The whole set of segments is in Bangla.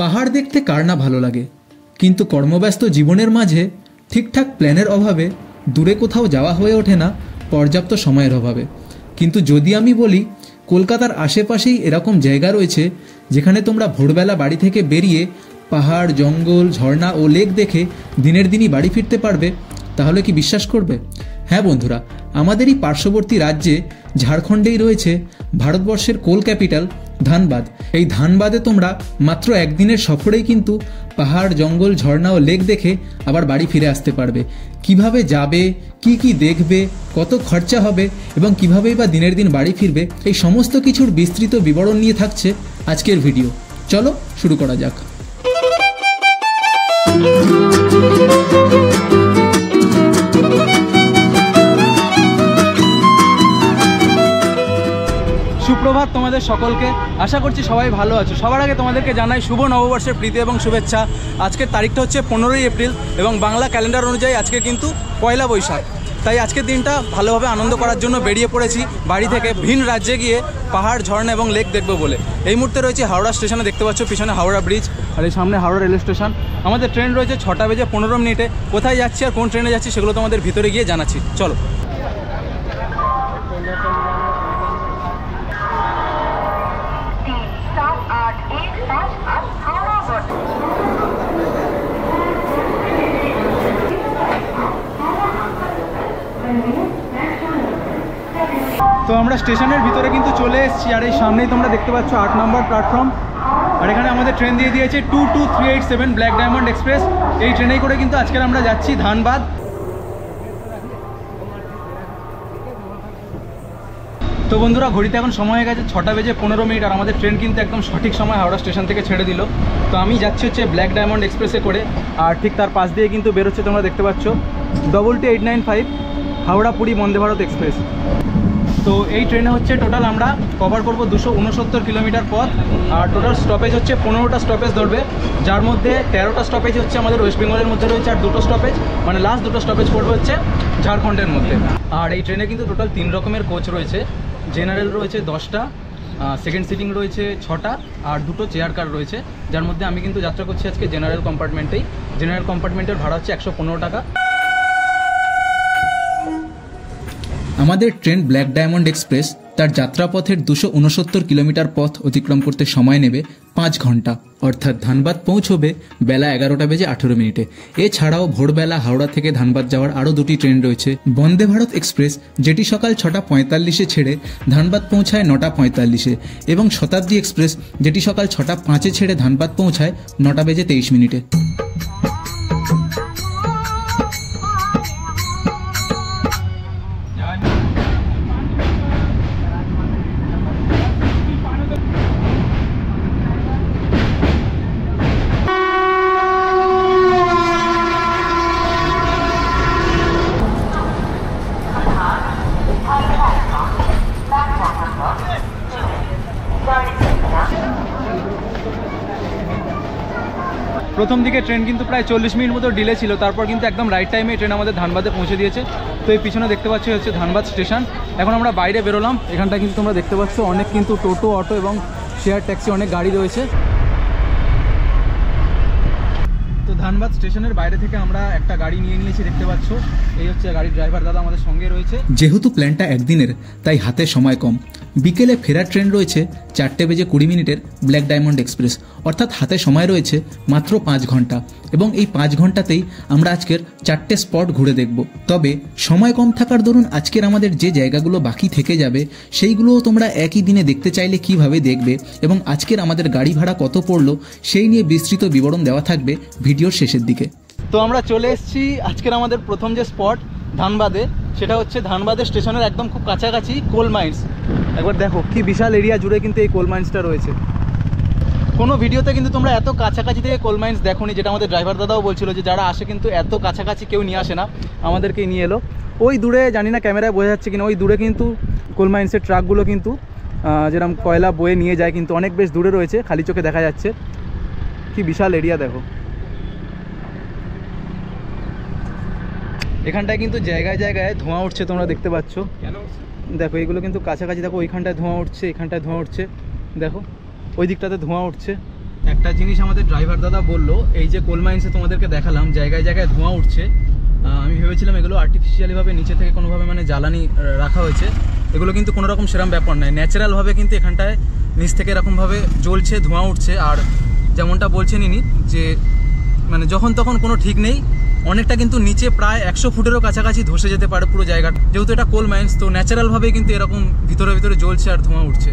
পাহাড় দেখতে কার না ভালো লাগে, কিন্তু কর্মব্যস্ত জীবনের মাঝে ঠিকঠাক প্ল্যানের অভাবে দূরে কোথাও যাওয়া হয়ে ওঠে না পর্যাপ্ত সময়ের অভাবে। কিন্তু যদি আমি বলি কলকাতার আশেপাশেই এরকম জায়গা রয়েছে যেখানে তোমরা ভোরবেলা বাড়ি থেকে বেরিয়ে পাহাড়, জঙ্গল, ঝর্ণা ও লেক দেখে দিনের দিনই বাড়ি ফিরতে পারবে, তাহলে কি বিশ্বাস করবে? হ্যাঁ বন্ধুরা, আমাদেরই পার্শ্ববর্তী রাজ্যে ঝাড়খণ্ডেই রয়েছে ভারতবর্ষের কোল ক্যাপিটাল ধানবাদ। এই ধানবাদে তোমরা মাত্র একদিনের সফরেই কিন্তু পাহাড়, জঙ্গল, ঝর্ণা ও লেক দেখে আবার বাড়ি ফিরে আসতে পারবে। কিভাবে যাবে, কি কি দেখবে, কত খরচা হবে এবং কিভাবেই বা দিনের দিন বাড়ি ফিরবে, এই সমস্ত কিছুর বিস্তৃত বিবরণ নিয়ে থাকছে আজকের ভিডিও। চলো শুরু করা যাক। সুপ্রভাত তোমাদের সকলকে, আশা করছি সবাই ভালো আছো। সবার আগে তোমাদেরকে জানাই শুভ নববর্ষের প্রীতি এবং শুভেচ্ছা। আজকের তারিখটা হচ্ছে 15ই এপ্রিল এবং বাংলা ক্যালেন্ডার অনুযায়ী আজকে কিন্তু পয়লা বৈশাখ। তাই আজকের দিনটা ভালোভাবে আনন্দ করার জন্য বেরিয়ে পড়েছি বাড়ি থেকে ভিন রাজ্যে গিয়ে পাহাড়, ঝর্ণা এবং লেক দেখবো বলে। এই মুহূর্তে রয়েছে হাওড়া স্টেশনে, দেখতে পাচ্ছ পিছনে হাওড়া ব্রিজ আর এই সামনে হাওড়া রেল স্টেশন। আমাদের ট্রেন রয়েছে 6টা বেজে 15 মিনিটে। কোথায় যাচ্ছি আর কোন ট্রেনে যাচ্ছি সেগুলো তোমাদের ভিতরে গিয়ে জানাচ্ছি, চলো। তো আমরা স্টেশনের ভিতরে কিন্তু চলে এসেছি আর এই সামনেই তোমরা দেখতে পাচ্ছ 8 নম্বর প্ল্যাটফর্ম। আর এখানে আমাদের ট্রেন দিয়ে দিয়েছে 22387 ব্ল্যাক ডায়মন্ড এক্সপ্রেস। এই ট্রেনেই করে কিন্তু আজকের আমরা যাচ্ছি ধানবাদ। তো বন্ধুরা, ঘড়িতে এখন সময় হয়ে গেছে 6টা বেজে 15 মিনিট আর আমাদের ট্রেন কিন্তু একদম সঠিক সময় হাওড়া স্টেশন থেকে ছেড়ে দিল। তো আমি যাচ্ছি হচ্ছে ব্ল্যাক ডায়মন্ড এক্সপ্রেসে করে আর ঠিক তার পাশ দিয়ে কিন্তু বেরোচ্ছে তোমরা দেখতে পাচ্ছ 22895 হাওড়া পুরী বন্দে ভারত এক্সপ্রেস। তো এই ট্রেনে হচ্ছে টোটাল আমরা কভার করব 269 কিলোমিটার পথ আর টোটাল স্টপেজ হচ্ছে 15টা স্টপেজ ধরবে, যার মধ্যে 13টা স্টপেজ হচ্ছে আমাদের ওয়েস্ট বেঙ্গলের মধ্যে রয়েছে আর 2টো স্টপেজ মানে লাস্ট 2টো স্টপেজ পড়বে হচ্ছে ঝাড়খণ্ডের মধ্যে। আর এই ট্রেনে কিন্তু টোটাল 3 রকমের কোচ রয়েছে। জেনারেল রয়েছে 10টা, সেকেন্ড সিটিং রয়েছে 6টা আর 2টো চেয়ার কার রয়েছে, যার মধ্যে আমি কিন্তু যাত্রা করছি আজকে জেনারেল কম্পার্টমেন্টেই। জেনারেল কম্পার্টমেন্টের ভাড়া হচ্ছে 115 টাকা। আমাদের ট্রেন ব্ল্যাক ডায়মন্ড এক্সপ্রেস তার যাত্রাপথের 269 কিলোমিটার পথ অতিক্রম করতে সময় নেবে 5 ঘন্টা, অর্থাৎ ধানবাদ পৌঁছবে বেলা 11টা বেজে 18 মিনিটে। এছাড়াও ভোরবেলা হাওড়া থেকে ধানবাদ যাওয়ার আরও 2টি ট্রেন রয়েছে। বন্দে ভারত এক্সপ্রেস, যেটি সকাল 6টা 45-এ ছেড়ে ধানবাদ পৌঁছায় 9টা 45-এ, এবং শতাব্দী এক্সপ্রেস, যেটি সকাল 6টা 5-এ ছেড়ে ধানবাদ পৌঁছায় 9টা বেজে 23 মিনিটে। প্রথম দিকে ট্রেন কিন্তু প্রায় 40 মিনিট মতো ডিলে ছিল, তারপর কিন্তু একদম রাইট টাইমে ট্রেন আমাদের ধানবাদে পৌঁছে দিয়েছে। তো এই পিছনে দেখতে পাচ্ছি হচ্ছে ধানবাদ স্টেশন। এখন আমরা বাইরে বেরোলাম। এখানটা কিন্তু তোমরা দেখতে পাচ্ছ অনেক কিন্তু টোটো, অটো এবং শেয়ার ট্যাক্সি অনেক গাড়ি রয়েছে। তো ধানবাদ স্টেশনের বাইরে থেকে আমরা একটা গাড়ি নিয়ে নিয়েছি, দেখতে পাচ্ছ এই হচ্ছে গাড়ির ড্রাইভার দাদা আমাদের সঙ্গে রয়েছে। যেহেতু প্ল্যানটা একদিনের তাই হাতে সময় কম। বিকেলে ফেরার ট্রেন রয়েছে 4টে বেজে 20 মিনিটের ব্ল্যাক ডায়মন্ড এক্সপ্রেস, অর্থাৎ হাতে সময় রয়েছে মাত্র 5 ঘন্টা এবং এই 5 ঘন্টাতেই আমরা আজকের 4টে স্পট ঘুরে দেখব। তবে সময় কম থাকার দরুন আজকের আমাদের যে জায়গাগুলো বাকি থেকে যাবে সেইগুলোও তোমরা একই দিনে দেখতে চাইলে কিভাবে দেখবে এবং আজকের আমাদের গাড়ি ভাড়া কত পড়লো সেই নিয়ে বিস্তৃত বিবরণ দেওয়া থাকবে ভিডিওর শেষের দিকে। তো আমরা চলে এসেছি আজকের আমাদের প্রথম যে স্পট ধানবাদে, সেটা হচ্ছে ধানবাদের স্টেশনের একদম খুব কাছাকাছি কোল মাইন্স। একবার দেখো কি বিশাল এরিয়া জুড়ে কিন্তু এই কোল মাইন্সটা রয়েছে। কোনো ভিডিওতে কিন্তু তোমরা এত কাছাকাছি থেকে কোল মাইন্স দেখোনি, যেটা আমাদের ড্রাইভার দাদাও বলছিল যে যারা আসে কিন্তু এত কাছাকাছি কেউ নিয়ে আসে না, আমাদেরকেই নিয়ে এলো। ওই দূরে জানি না ক্যামেরায় বোঝা যাচ্ছে কিনা, ওই দূরে কিন্তু কোল মাইন্সের ট্রাকগুলো কিন্তু যেরকম কয়লা বয়ে নিয়ে যায় কিন্তু অনেক বেশ দূরে রয়েছে, খালি চোখে দেখা যাচ্ছে। কি বিশাল এরিয়া দেখো। এখানটায় কিন্তু জায়গায় জায়গায় ধোঁয়া উঠছে, তোমরা দেখতে পাচ্ছ। দেখো এইগুলো কিন্তু কাছাকাছি, দেখো ওইখানটায় ধোঁয়া উঠছে, এখানটায় ধোঁয়া উঠছে, দেখো ওই দিকটাতে ধোঁয়া উঠছে। একটা জিনিস আমাদের ড্রাইভার দাদা বললো, এই যে কোল মাইন্সে তোমাদেরকে দেখালাম জায়গায় জায়গায় ধোঁয়া উঠছে, আমি ভেবেছিলাম এগুলো আর্টিফিশিয়ালিভাবে নিচে থেকে কোনোভাবে মানে জ্বালানি রাখা হয়েছে, এগুলো কিন্তু কোনো রকম সেরকম ব্যাপার নয়, ন্যাচারালভাবে কিন্তু এখানটায় নিচ থেকে এরকমভাবে জ্বলছে, ধোঁয়া উঠছে। আর যেমনটা বলছেন ইনি যে মানে যখন তখন কোনো ঠিক নেই, অনেকটা কিন্তু নিচে প্রায় 100 ফুটেরও কাছাকাছি ধসে যেতে পারে পুরো জায়গাটা, যেহেতু এটা কোল মাইন্স, তো ন্যাচারালভাবেই কিন্তু এরকম ভিতরে ভিতরে জ্বলছে আর ধোঁয়া উঠছে।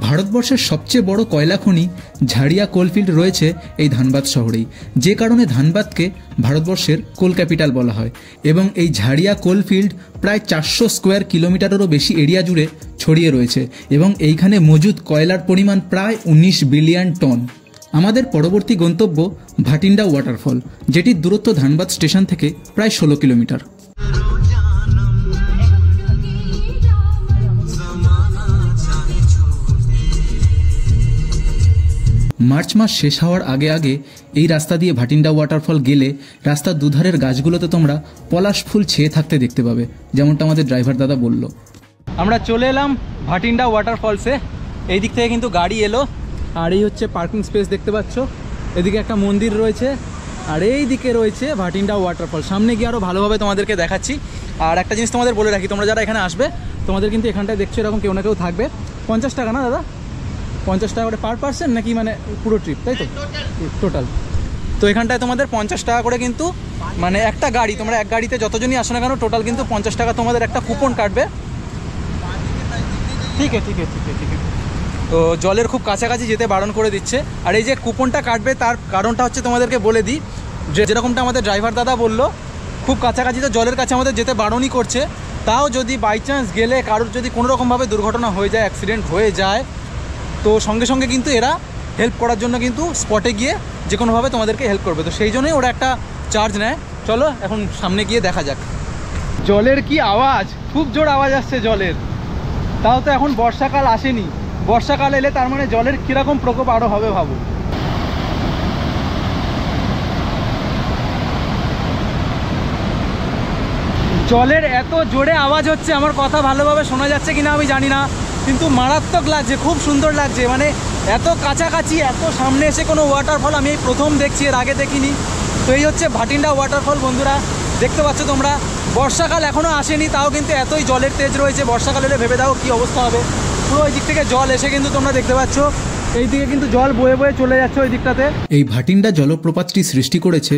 ভারতবর্ষের সবচেয়ে বড় কয়লা খনি ঝাড়িয়া কোলফিল্ড রয়েছে এই ধানবাদ শহরেই, যে কারণে ধানবাদকে ভারতবর্ষের কোল ক্যাপিটাল বলা হয়। এবং এই ঝাড়িয়া কোলফিল্ড প্রায় 400 স্কোয়ার কিলোমিটারেরও বেশি এরিয়া জুড়ে ছড়িয়ে রয়েছে এবং এইখানে মজুদ কয়লার পরিমাণ প্রায় 19 বিলিয়ন টন। আমাদের পরবর্তী গন্তব্য ভাটিন্ডা ওয়াটারফল, যেটির দূরত্ব ধানবাদ স্টেশন থেকে প্রায় 16 কিলোমিটার। মার্চ মাস শেষ হওয়ার আগে আগে এই রাস্তা দিয়ে ভাটিন্ডা ওয়াটারফল গেলে রাস্তার দুধারের গাছগুলোতে তোমরা পলাশ ফুল ছেয়ে থাকতে দেখতে পাবে, যেমনটা আমাদের ড্রাইভার দাদা বলল। আমরা চলে এলাম ভাটিন্ডা ওয়াটারফলসে, এই দিক থেকে কিন্তু গাড়ি এলো, আর এই হচ্ছে পার্কিং স্পেস দেখতে পাচ্ছ, এদিকে একটা মন্দির রয়েছে, আর এই দিকে রয়েছে ভাটিন্ডা ওয়াটারফল। সামনে গিয়ে আরও ভালোভাবে তোমাদেরকে দেখাচ্ছি। আর একটা জিনিস তোমাদের বলে রাখি, তোমরা যারা এখানে আসবে তোমাদের কিন্তু এখানটায় দেখছো এরকম কেউ না কেউ থাকবে। 50 টাকা না দাদা? 50 টাকা করে পার পার্সন নাকি মানে পুরো ট্রিপ, তাই তো? টোটাল। তো এখানটায় তোমাদের 50 টাকা করে কিন্তু মানে একটা গাড়ি, তোমরা এক গাড়িতে যতজনই আসো না কেন টোটাল কিন্তু 50 টাকা তোমাদের একটা কুপন কাটবে। ঠিক আছে ঠিক আছে ঠিক আছে। তো জলের খুব কাছাকাছি যেতে বারণ করে দিচ্ছে। আর এই যে কুপনটা কাটবে তার কারণটা হচ্ছে তোমাদেরকে বলে দিই, যে যেরকমটা আমাদের ড্রাইভার দাদা বললো, খুব কাছাকাছি তো জলের কাছে আমাদের যেতে বারণই করছে, তাও যদি বাই চান্স গেলে কারোর যদি কোনোরকমভাবে দুর্ঘটনা হয়ে যায়, অ্যাক্সিডেন্ট হয়ে যায়, তো সঙ্গে সঙ্গে কিন্তু এরা হেল্প করার জন্য কিন্তু স্পটে গিয়ে যে কোনোভাবে তোমাদেরকে হেল্প করবে। তো সেই জন্যই ওরা একটা চার্জ নেয়। চলো এখন সামনে গিয়ে দেখা যাক। জলের কি আওয়াজ, খুব জোর আওয়াজ আসছে জলের, তাও তো এখন বর্ষাকাল আসেনি, বর্ষাকাল এলে তার মানে জলের কীরকম প্রকোপ আরও হবে ভাবো। জলের এত জোরে আওয়াজ হচ্ছে, আমার কথা ভালোভাবে শোনা যাচ্ছে কিনা আমি জানি না, কিন্তু মারাত্মক লাগছে, খুব সুন্দর লাগছে। মানে এত কাছাকাছি, এত সামনে এসে কোনো ওয়াটারফল আমি এই প্রথম দেখছি, এর আগে দেখিনি। তো এই হচ্ছে ভাটিন্ডা ওয়াটারফল বন্ধুরা, দেখতে পাচ্ছ তোমরা। বর্ষাকাল এখনও আসেনি, তাও কিন্তু এতই জলের তেজ রয়েছে। বর্ষাকাল এলে ভেবে দাও কী অবস্থা হবে। পুরো ওই দিক থেকে জল এসে কিন্তু তোমরা দেখতে পাচ্ছ, এই দিকে কিন্তু জল বয়ে বয়ে চলে যাচ্ছে ওই দিকটাতে। এই ভাটিন্ডা জলপ্রপাতটি সৃষ্টি করেছে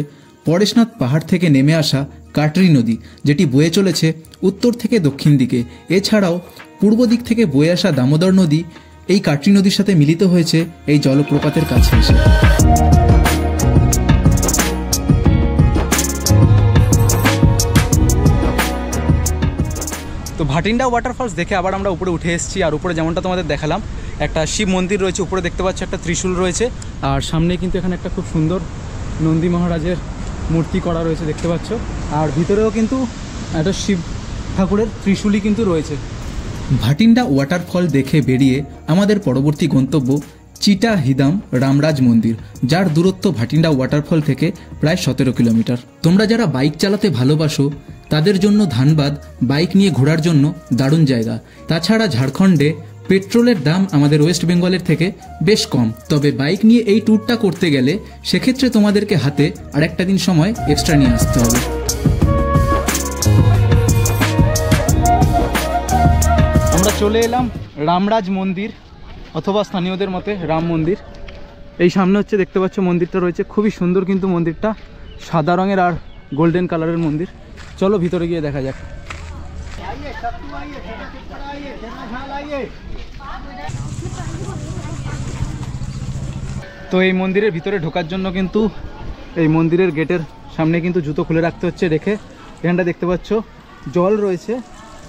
পরেশনাথ পাহাড় থেকে নেমে আসা কাটরি নদী, যেটি বয়ে চলেছে উত্তর থেকে দক্ষিণ দিকে। এছাড়াও পূর্ব দিক থেকে বয়ে আসা দামোদর নদী এই কাটরি নদীর সাথে মিলিত হয়েছে এই জলপ্রপাতের কাছে এসে। তো ভাটিন্ডা ওয়াটারফলস দেখে আবার আমরা উপরে উঠে এসেছি, আর উপরে যেমনটা তোমাদের দেখালাম একটা শিব মন্দির রয়েছে, উপরে দেখতে পাচ্ছ একটা ত্রিশূল রয়েছে, আর সামনে কিন্তু এখানে একটা খুব সুন্দর নন্দী মহারাজের মূর্তি করা রয়েছে দেখতে পাচ্ছ, আর ভিতরেও কিন্তু একটা শিব ঠাকুরের ত্রিশূলই কিন্তু রয়েছে। ভাটিন্ডা ওয়াটারফল দেখে বেরিয়ে আমাদের পরবর্তী গন্তব্য চিটা হিদাম রামরাজ মন্দির, যার দূরত্ব ভাটিন্ডা ওয়াটারফল থেকে প্রায় 17 কিলোমিটার। তোমরা যারা বাইক চালাতে ভালোবাসো তাদের জন্য ধানবাদ বাইক নিয়ে ঘোরার জন্য দারুণ জায়গা। তাছাড়া ঝাড়খণ্ডে পেট্রোলের দাম আমাদের ওয়েস্ট বেঙ্গলের থেকে বেশ কম, তবে বাইক নিয়ে এই ট্যুরটা করতে গেলে সেক্ষেত্রে তোমাদেরকে হাতে আর একটা দিন সময় এক্সট্রা নিয়ে আসতে হবে। আমরা চলে এলাম রামরাজ মন্দির, অথবা স্থানীয়দের মতে রাম মন্দির। এই সামনে হচ্ছে দেখতে পাচ্ছ মন্দিরটা রয়েছে, খুবই সুন্দর কিন্তু মন্দিরটা, সাদা রঙের আর গোল্ডেন কালারের মন্দির। চলো ভিতরে গিয়ে দেখা যাক। তো এই মন্দিরের ভিতরে ঢোকার জন্য কিন্তু এই মন্দিরের গেটের সামনে কিন্তু জুতো খুলে রাখতে হচ্ছে রেখে। এখানটা দেখতে পাচ্ছ জল রয়েছে,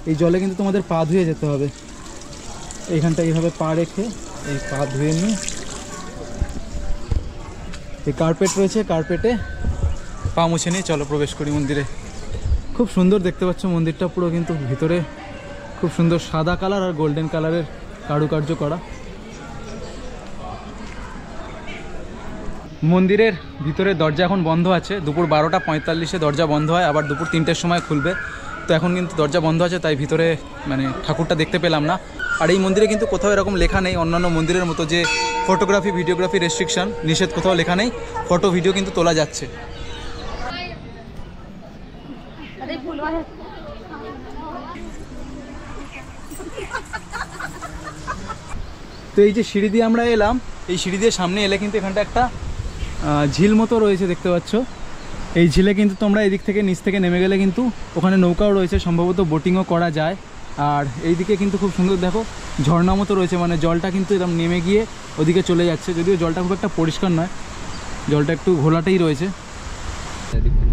এই জলে কিন্তু তোমাদের পা ধুয়ে যেতে হবে। এইখানটা এইভাবে পা রেখে এই পা ধুয়ে নিয়ে এই কার্পেট রয়েছে, কার্পেটে পা মুছে নিয়ে চলো প্রবেশ করি মন্দিরে। খুব সুন্দর দেখতে পাচ্ছ মন্দিরটা, পুরো কিন্তু ভিতরে খুব সুন্দর সাদা কালার আর গোল্ডেন কালারের কারুকার্য করা। মন্দিরের ভিতরে দরজা এখন বন্ধ আছে, দুপুর 12:45 দরজা বন্ধ হয়, আবার দুপুর 3টের সময় খুলবে। তো এখন কিন্তু দরজা বন্ধ আছে, তাই ভিতরে মানে ঠাকুরটা দেখতে পেলাম না। আর এই মন্দিরে কিন্তু কোথাও এরকম লেখা নেই অন্যান্য মন্দিরের মতো যে ফটোগ্রাফি ভিডিওগ্রাফি রেস্ট্রিকশন, নিষেধ কোথাও লেখা নেই, ফটো ভিডিও কিন্তু তোলা যাচ্ছে। তো এই যে সিঁড়ি দিয়ে আমরা এলাম, এই সিঁড়ি দিয়ে সামনে এলে কিন্তু এখানটা একটা ঝিল মতো রয়েছে দেখতে পাচ্ছ। এই ঝিলে কিন্তু তোমরা এদিক থেকে নিচ থেকে নেমে গেলে কিন্তু ওখানে নৌকাও রয়েছে, সম্ভবত বোটিংও করা যায়। আর এইদিকে কিন্তু খুব সুন্দর দেখো ঝর্ণা মতো রয়েছে, মানে জলটা কিন্তু একদম নেমে গিয়ে ওদিকে চলে যাচ্ছে, যদিও জলটা খুব একটা পরিষ্কার নয়, জলটা একটু ঘোলাটাই রয়েছে।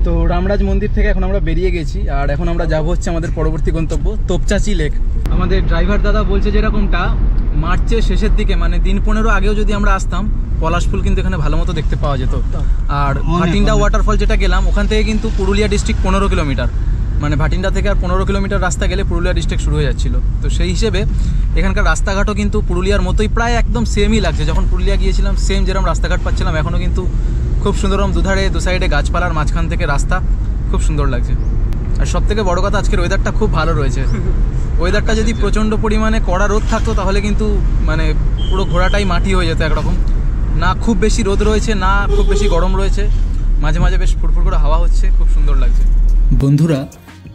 তো রামরাজ মন্দির থেকে এখন আমরা বেরিয়ে গেছি, আর এখন আমরা যাব হচ্ছে আমাদের পরবর্তী গন্তব্য তোপচাচি লেক। আমাদের ড্রাইভার দাদা বলছে যেরকমটা মার্চের শেষের দিকে, মানে দিন 15 আগেও যদি আমরা আসতাম, পলাশ ফুল কিন্তু এখানে ভালো মতো দেখতে পাওয়া যেত। আর ভাটিন্ডা ওয়াটারফল যেটা গেলাম, ওখান থেকে কিন্তু পুরুলিয়া ডিস্ট্রিক্ট 15 কিলোমিটার, মানে ভাটিন্ডা থেকে আর 15 কিলোমিটার রাস্তা গেলে পুরুলিয়া ডিস্ট্রিক্ট শুরু হয়ে যাচ্ছিল। তো সেই হিসেবে এখানকার রাস্তাঘাটও কিন্তু পুরুলিয়ার মতোই প্রায় একদম সেমই লাগছে। যখন পুরুলিয়া গিয়েছিলাম সেম যেরকম রাস্তাঘাট পাচ্ছিলাম, এখনও কিন্তু খুব সুন্দরম, দুধারে দু সাইডে গাছপালার মাঝখান থেকে রাস্তা, খুব সুন্দর লাগছে। আর সব থেকে বড় কথা আজকের ওয়েদারটা খুব ভালো রয়েছে। ওয়েদারটা যদি প্রচণ্ড পরিমাণে কড়া রোদ থাকতো তাহলে কিন্তু মানে পুরো ঘোড়াটাই মাটি হয়ে যেত একরকম। না খুব বেশি রোদ রয়েছে, না খুব বেশি গরম রয়েছে, মাঝে মাঝে বেশ ফুরফুর করে হাওয়া হচ্ছে, খুব সুন্দর লাগছে। বন্ধুরা,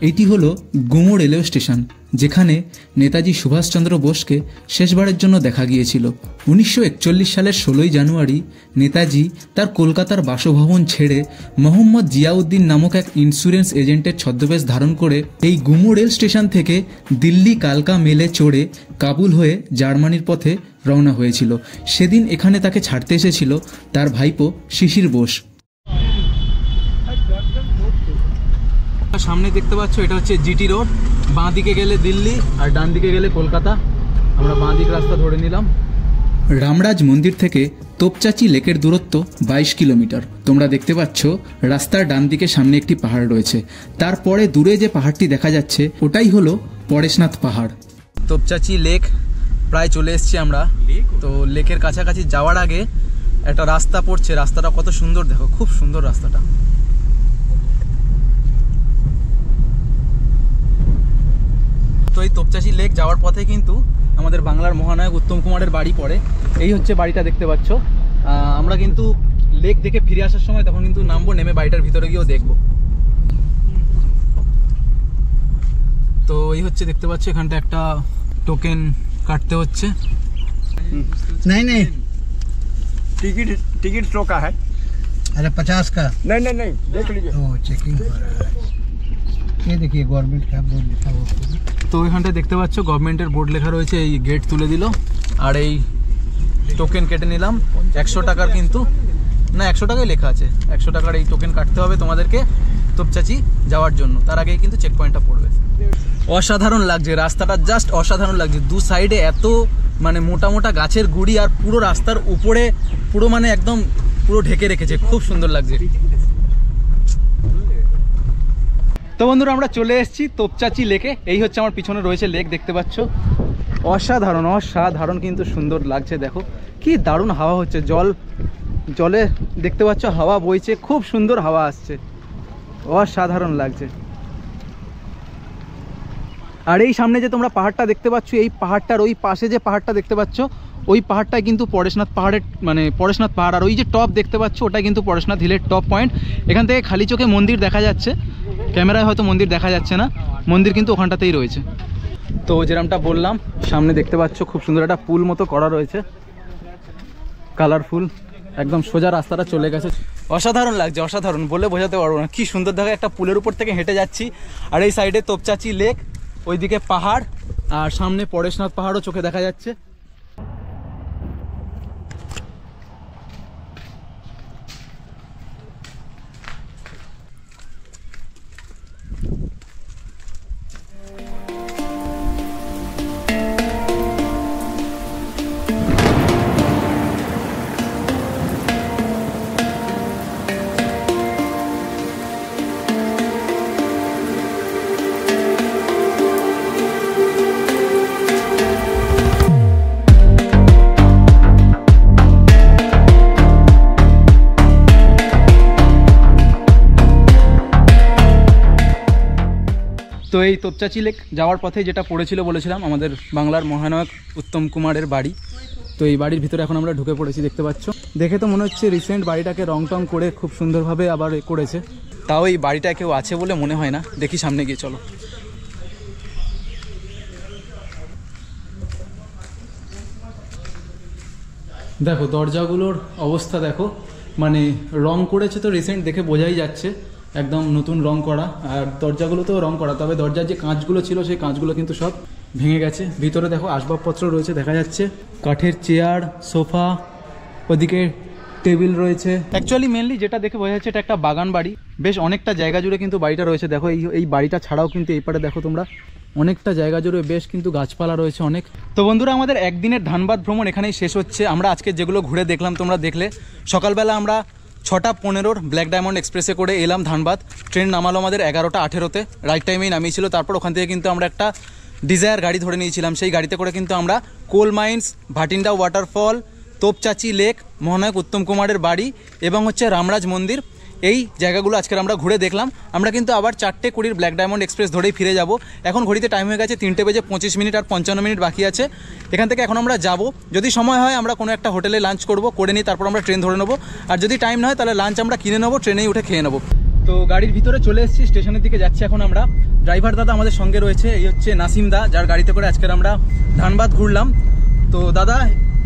এইটি হলো গুমো রেলওয়ে স্টেশন, যেখানে নেতাজি সুভাষচন্দ্র বোসকে শেষবারের জন্য দেখা গিয়েছিল। 1941 সালের 16ই জানুয়ারি নেতাজি তার কলকাতার বাসভবন ছেড়ে মোহাম্মদ জিয়াউদ্দিন নামক এক ইন্স্যুরেন্স এজেন্টের ছদ্মবেশ ধারণ করে এই গুমো রেল স্টেশন থেকে দিল্লি কালকা মেলে চড়ে কাবুল হয়ে জার্মানির পথে রওনা হয়েছিল। সেদিন এখানে তাকে ছাড়তে এসেছিল তার ভাইপো শিশির বোস। সামনে দেখতে পাচ্ছ এটা হচ্ছে জিটি রোড, বাঁ দিকে গেলে দিল্লি আর ডান দিকে গেলে কলকাতা। আমরা বাঁ দিক রাস্তা ধরে নিলাম। রামরাজ মন্দির থেকে তোপচাচি লেকের দূরত্ব 22 কিলোমিটার। তোমরা দেখতে পাচ্ছ রাস্তার ডান দিকে সামনে একটি পাহাড় রয়েছে, তারপরে দূরে যে পাহাড়টি দেখা যাচ্ছে ওটাই হলো পরেশনাথ পাহাড়। তোপচাচি লেক প্রায় চলে এসেছি আমরা। তো লেকের কাছাকাছি যাওয়ার আগে একটা রাস্তা পড়ছে, রাস্তাটা কত সুন্দর দেখো, খুব সুন্দর রাস্তাটা। তো এই তোপচাচি লেক যাওয়ার পথে কিন্তু আমাদের বাংলার মহানায়ক উত্তম কুমারের বাড়ি পড়ে। এই হচ্ছে বাড়িটা দেখতে পাচ্ছ। আমরা কিন্তু লেক দেখে ফিরে আসার সময় তখন কিন্তু নামবো, নেমে বাড়িটার ভিতরে গিয়েও দেখবো। তো এই হচ্ছে দেখতে পাচ্ছ, এখানটা একটা টোকেন কাটতে হচ্ছে। नहीं नहीं टिकट 100 का है। अरे 50 का नहीं देख लीजिए। ओ चेकिंग हो रहा है। ये देखिए गवर्नमेंट का बोर्ड लिखा हुआ। তো এখানটা দেখতে পাচ্ছ গভর্নমেন্টের বোর্ড লেখা রয়েছে, এই গেট তুলে দিল। আর এই টোকেন কেটে নিলাম 100 টাকার, কিন্তু না 100 টাকাই লেখা আছে, 100 টাকার এই টোকেন কাটতে হবে তোমাদেরকে তোপচাচি যাওয়ার জন্য। তার আগেই কিন্তু চেক পয়েন্টটা পড়বে। অসাধারণ লাগছে রাস্তাটা, জাস্ট অসাধারণ লাগছে। দু সাইডে এত মানে মোটা মোটা গাছের গুড়ি, আর পুরো রাস্তার উপরে পুরো মানে একদম পুরো ঢেকে রেখেছে, খুব সুন্দর লাগছে। তো বন্ধুরা, আমরা চলে এসেছি তোপচাচি লেকে। এই হচ্ছে আমার পিছনে রয়েছে লেক, দেখতে পাচ্ছ। অসাধারণ অসাধারণ কিন্তু সুন্দর লাগছে, দেখো কি দারুণ হাওয়া হচ্ছে। জলে দেখতে পাচ্ছ হাওয়া বইছে, খুব সুন্দর হাওয়া আসছে, অসাধারণ লাগছে। আর এই সামনে যে তোমরা পাহাড়টা দেখতে পাচ্ছ, এই পাহাড়টার ওই পাশে যে পাহাড়টা দেখতে পাচ্ছ, ওই পাহাড়টাই কিন্তু পরেশনাথ পাহাড়ের মানে পরেশনাথ পাহাড়। আর ওই যে টপ দেখতে পাচ্ছ, ওটাই কিন্তু পরেশনাথ হিলের টপ পয়েন্ট। এখান থেকে খালি চোখে মন্দির দেখা যাচ্ছে, ক্যামেরায় হয়তো মন্দির দেখা যাচ্ছে না, মন্দির কিন্তু ওখানটাতেই রয়েছে। তো যেরকমটা বললাম, সামনে দেখতে পাচ্ছ খুব সুন্দর একটা পুল মতো করা রয়েছে, কালারফুল, একদম সোজা রাস্তাটা চলে গেছে। অসাধারণ লাগছে, অসাধারণ বলে বোঝাতে পারবো না। কি সুন্দর দেখা, একটা পুলের উপর থেকে হেঁটে যাচ্ছি, আর এই সাইডে তোপচাচি লেক, ওইদিকে পাহাড়, আর সামনে পরেশনাথ পাহাড়ও চোখে দেখা যাচ্ছে। তো এই তোপচাচি লেক যাওয়ার পথে যেটা পড়েছিল বলেছিলাম, আমাদের বাংলার মহানায়ক উত্তম কুমারের বাড়ি। তো এই বাড়ির ভিতরে এখন আমরা ঢুকে পড়েছি, দেখতে পাচ্ছ। দেখে তো মনে হচ্ছে রিসেন্ট বাড়িটাকে রং টং করে খুব সুন্দরভাবে আবার করেছে। তাও এই বাড়িটা কেউ আছে বলে মনে হয় না। দেখি সামনে গিয়ে, চলো। দেখো দরজাগুলোর অবস্থা দেখো, মানে রং করেছে তো রিসেন্ট, দেখে বোঝাই যাচ্ছে একদম নতুন রং করা। আর দরজাগুলোতেও রং করা, তবে দরজার যে কাঁচগুলো ছিল সেই কাঁচগুলো কিন্তু সব ভেঙে গেছে। ভিতরে দেখো আসবাবপত্র রয়েছে, দেখা যাচ্ছে কাঠের চেয়ার, সোফা, ওদিকে টেবিল রয়েছে। অ্যাকচুয়ালি মেনলি যেটা দেখে বোঝা যাচ্ছে এটা একটা বাগান বাড়ি। বেশ অনেকটা জায়গা জুড়ে কিন্তু বাড়িটা রয়েছে। দেখো এই বাড়িটা ছাড়াও কিন্তু এই পারে দেখো তোমরা অনেকটা জায়গা জুড়ে বেশ কিন্তু গাছপালা রয়েছে অনেক। তো বন্ধুরা, আমাদের একদিনের ধানবাদ ভ্রমণ এখানেই শেষ হচ্ছে। আমরা আজকে যেগুলো ঘুরে দেখলাম তোমরা দেখলে। সকালবেলা আমরা 6:15 ব্ল্যাক ডায়মন্ড এক্সপ্রেসে করে এলাম ধানবাদ। ট্রেন নামালো আমাদের 11:18-তে, রাইট টাইমেই নামিয়েছিল। তারপর ওখান থেকে কিন্তু আমরা একটা ডিজায়ার গাড়ি ধরে নিয়েছিলাম। সেই গাড়িতে করে কিন্তু আমরা coal mines, Bhatinda waterfall, Topchanchi lake, মহানায়ক উত্তম কুমারের বাড়ি এবং হচ্ছে রামরাজ মন্দির, এই জায়গাগুলো আজকের আমরা ঘুরে দেখলাম। আমরা কিন্তু আবার 4:20 ব্ল্যাক ডায়মন্ড এক্সপ্রেস ধরেই ফিরে যাব। এখন ঘড়িতে টাইম হয়ে গেছে 3:25 আর 55 মিনিট বাকি আছে। এখান থেকে এখন আমরা যাব, যদি সময় হয় আমরা কোনো একটা হোটেলে লাঞ্চ করে নিই, তারপর আমরা ট্রেন ধরে নেবো। আর যদি টাইম না হয় তাহলে লাঞ্চ আমরা কিনে নেবো, ট্রেনেই উঠে খেয়ে নেবো। তো গাড়ির ভিতরে চলে এসেছি, স্টেশনের দিকে যাচ্ছি এখন আমরা। ড্রাইভার দাদা আমাদের সঙ্গে রয়েছে, এই হচ্ছে নাসিম দা, যার গাড়িতে করে আজকের আমরা ধানবাদ ঘুরলাম। তো দাদা,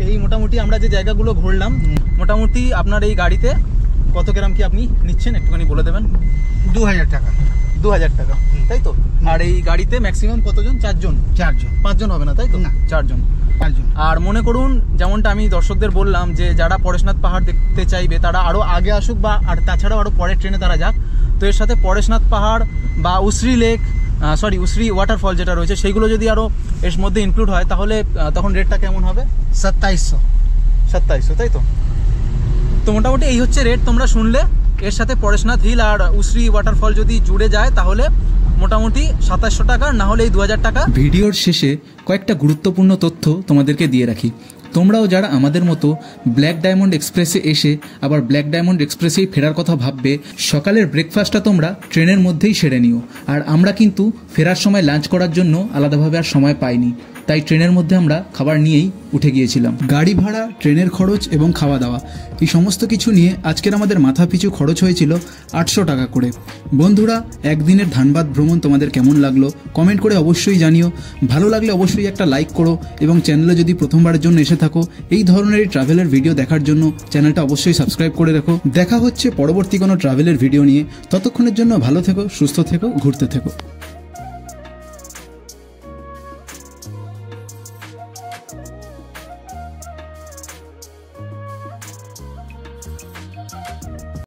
এই মোটামুটি আমরা যে জায়গাগুলো ঘুরলাম, মোটামুটি আপনার এই গাড়িতে কত গ্রাম কি আপনি নিচ্ছেন একটুখানি বলে দেবেন? 2000 টাকা। 2000 টাকা, তাই তো? আর এই গাড়িতে ম্যাক্সিমাম কতজন? 4 জন? 4 জন। 5 জন হবে না, তাই তো? না, 4 জন। আর মনে করুন যেমনটা আমি দর্শকদের বললাম যে যারা পরেশনাথ পাহাড় দেখতে চাইবে তারা আরও আগে আসুক, বা আর তাছাড়াও আরও পরের ট্রেনে তারা যাক। তো এর সাথে পরেশনাথ পাহাড় বা উসরি লেক, উসরি ওয়াটারফল যেটা রয়েছে সেইগুলো যদি আরও এর মধ্যে ইনক্লুড হয় তাহলে তখন রেটটা কেমন হবে? 2700, তাই তো? তো মোটামুটি এই হচ্ছে রেট, তোমরা শুনলে। এর সাথে পরেশনাথ হিল আর উসরি ওয়াটারফল যদি জুড়ে যায় তাহলে মোটামুটি 2700 টাকা, না হলে এই 2000 টাকা। ভিডিওর শেষে কয়েকটা গুরুত্বপূর্ণ তথ্য তোমাদেরকে দিয়ে রাখি। তোমরাও যারা আমাদের মতো ব্ল্যাক ডায়মন্ড এক্সপ্রেসে এসে আবার ব্ল্যাক ডায়মন্ড এক্সপ্রেসেই ফেরার কথা ভাববে, সকালের ব্রেকফাস্টটা তোমরা ট্রেনের মধ্যেই সেরে নিও। আর আমরা কিন্তু ফেরার সময় লাঞ্চ করার জন্য আলাদাভাবে আর সময় পাইনি, তাই ট্রেনের মধ্যে আমরা খাবার নিয়েই উঠে গিয়েছিলাম। গাড়ি ভাড়া, ট্রেনের খরচ এবং খাওয়া দাওয়া এই সমস্ত কিছু নিয়ে আজকের আমাদের মাথা পিছু খরচ হয়েছিল 800 টাকা করে। বন্ধুরা, একদিনের ধানবাদ ভ্রমণ তোমাদের কেমন লাগলো কমেন্ট করে অবশ্যই জানিও। ভালো লাগলে অবশ্যই একটা লাইক করো এবং চ্যানেলে যদি প্রথমবারের জন্য এসে থাকো এই ধরনের ট্রাভেলের ভিডিও দেখার জন্য চ্যানেলটা অবশ্যই সাবস্ক্রাইব করে রাখো। দেখা হচ্ছে পরবর্তী কোনো ট্রাভেলের ভিডিও নিয়ে। ততক্ষণের জন্য ভালো থেকো, সুস্থ থেকো, ঘুরতে থেকো।